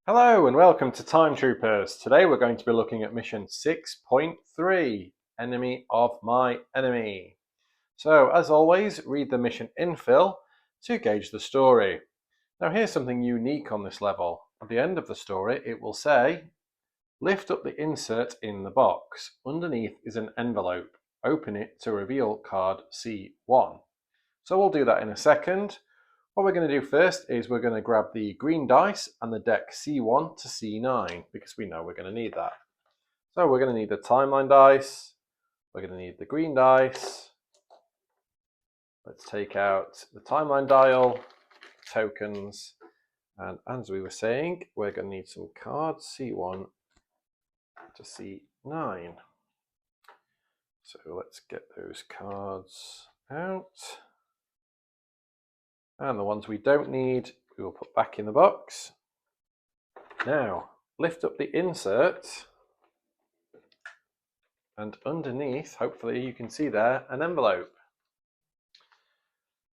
Hello and welcome to Time Troopers. Today we're going to be looking at mission 6.3, Enemy of My Enemy. So as always, read the mission infill to gauge the story. Now here's something unique on this level. At the end of the story it will say, lift up the insert in the box. Underneath is an envelope. Open it to reveal card C1. So we'll do that in a second. What we're going to do first is we're going to grab the green dice and the deck C1 to C9 because we know we're going to need that. So we're going to need the timeline dice, we're going to need the green dice. Let's take out the timeline dial, tokens, and as we were saying, we're going to need some cards C1 to C9. So let's get those cards out. And the ones we don't need, we will put back in the box. Now, lift up the insert, and underneath, hopefully you can see there, an envelope.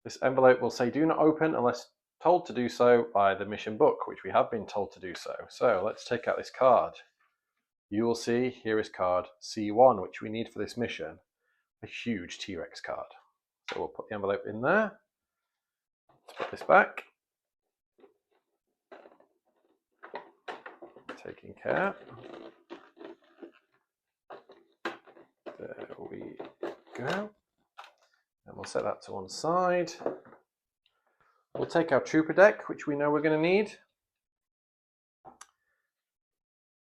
This envelope will say do not open unless told to do so by the mission book, which we have been told to do so. So let's take out this card. You will see here is card C1, which we need for this mission, a huge T-Rex card. So we'll put the envelope in there. Let's put this back. Taking care. There we go. And we'll set that to one side. We'll take our trooper deck, which we know we're going to need.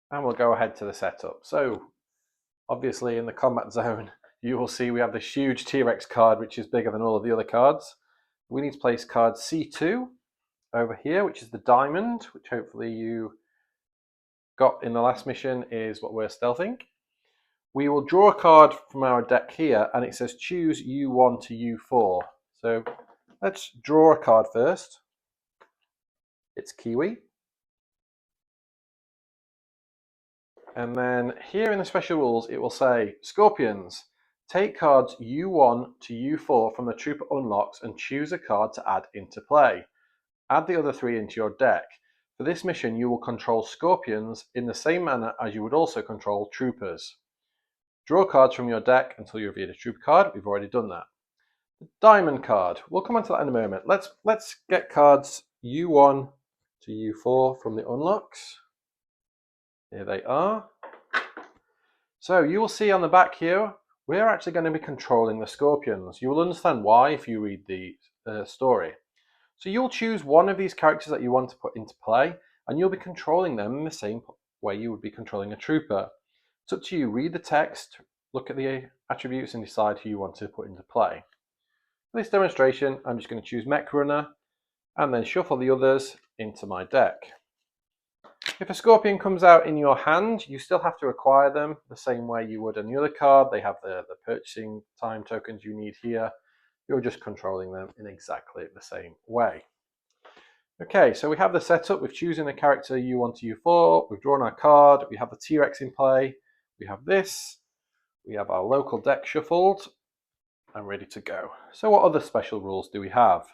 And we'll go ahead to the setup. So, obviously in the combat zone, you will see we have this huge T-Rex card, which is bigger than all of the other cards. We need to place card C2 over here, which is the diamond, which hopefully you got in the last mission, is what we're stealthing. We will draw a card from our deck here, and it says choose U1 to U4. So let's draw a card first. It's Kiwi. And then here in the special rules, it will say, Scorpions, take cards U1 to U4 from the Trooper unlocks and choose a card to add into play. Add the other three into your deck. For this mission, you will control Scorpions in the same manner as you would also control Troopers. Draw cards from your deck until you reveal a Trooper card. We've already done that. The Diamond card. We'll come on to that in a moment. Let's get cards U1 to U4 from the unlocks. Here they are. So you will see on the back here, we're actually going to be controlling the Scorpions. You will understand why if you read the story. So you'll choose one of these characters that you want to put into play, and you'll be controlling them in the same way you would be controlling a trooper. It's up to you. Read the text, look at the attributes, and decide who you want to put into play. For this demonstration, I'm just going to choose Mech Runner, and then shuffle the others into my deck. If a Scorpion comes out in your hand, you still have to acquire them the same way you would any other card. They have the purchasing time tokens you need here. You're just controlling them in exactly the same way. Okay, so we have the setup. We've chosen a character U1 to U4. We've drawn our card. We have the T-Rex in play. We have this. We have our local deck shuffled and ready to go. So what other special rules do we have?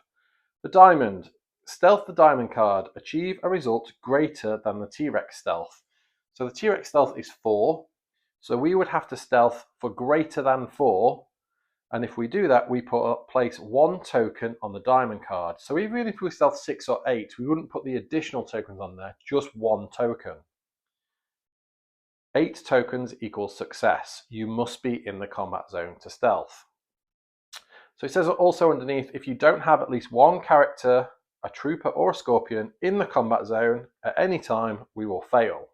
The Diamond. Stealth the Diamond card. Achieve a result greater than the T-Rex stealth. So the T-Rex stealth is 4. So we would have to stealth for greater than 4. And if we do that, we place 1 token on the Diamond card. So even if we stealth 6 or 8, we wouldn't put the additional tokens on there, just 1 token. 8 tokens equals success. You must be in the combat zone to stealth. So it says also underneath, if you don't have at least 1 character, a trooper or a scorpion in the combat zone at any time, we will fail.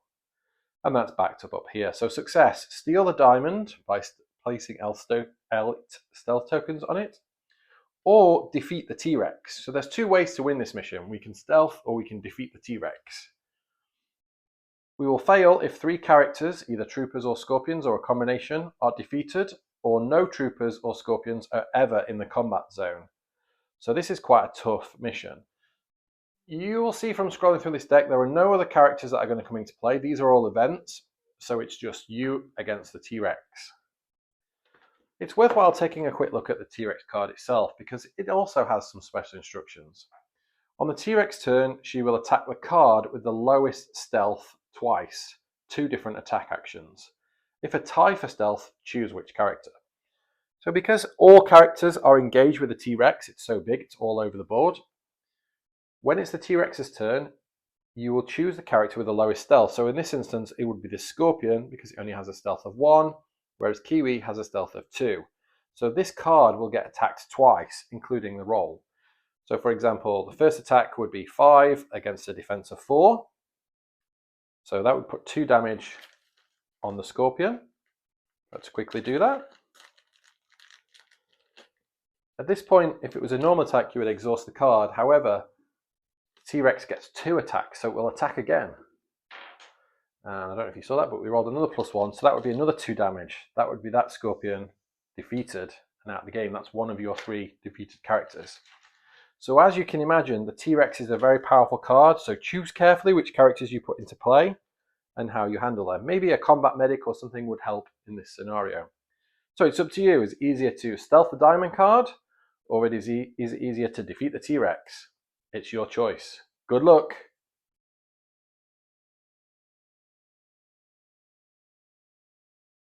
And that's backed up here. So success, steal the diamond by placing elite stealth tokens on it, or defeat the T-Rex. So there's 2 ways to win this mission. We can stealth or we can defeat the T-Rex. We will fail if 3 characters, either troopers or scorpions or a combination, are defeated, or no troopers or scorpions are ever in the combat zone. So this is quite a tough mission. You will see from scrolling through this deck, there are no other characters that are going to come into play. These are all events, so it's just you against the T-Rex. It's worthwhile taking a quick look at the T-Rex card itself because it also has some special instructions. On the T-Rex turn, she will attack the card with the lowest stealth twice, 2 different attack actions. If a tie for stealth, choose which character. So because all characters are engaged with the T-Rex, it's so big, it's all over the board. When it's the T-Rex's turn, you will choose the character with the lowest stealth. So in this instance, it would be the Scorpion because it only has a stealth of 1, whereas Kiwi has a stealth of 2. So this card will get attacked twice, including the roll. So for example, the first attack would be 5 against a defense of 4. So that would put 2 damage on the Scorpion. Let's quickly do that. At this point, if it was a normal attack, you would exhaust the card. However, the T-Rex gets 2 attacks, so it will attack again. And I don't know if you saw that, but we rolled another +1, so that would be another 2 damage. That would be that Scorpion defeated and out of the game. That's one of your 3 defeated characters. So as you can imagine, the T-Rex is a very powerful card, so choose carefully which characters you put into play and how you handle them. Maybe a combat medic or something would help in this scenario. So it's up to you. Is it easier to stealth the diamond card, or is it easier to defeat the T-Rex? It's your choice. Good luck.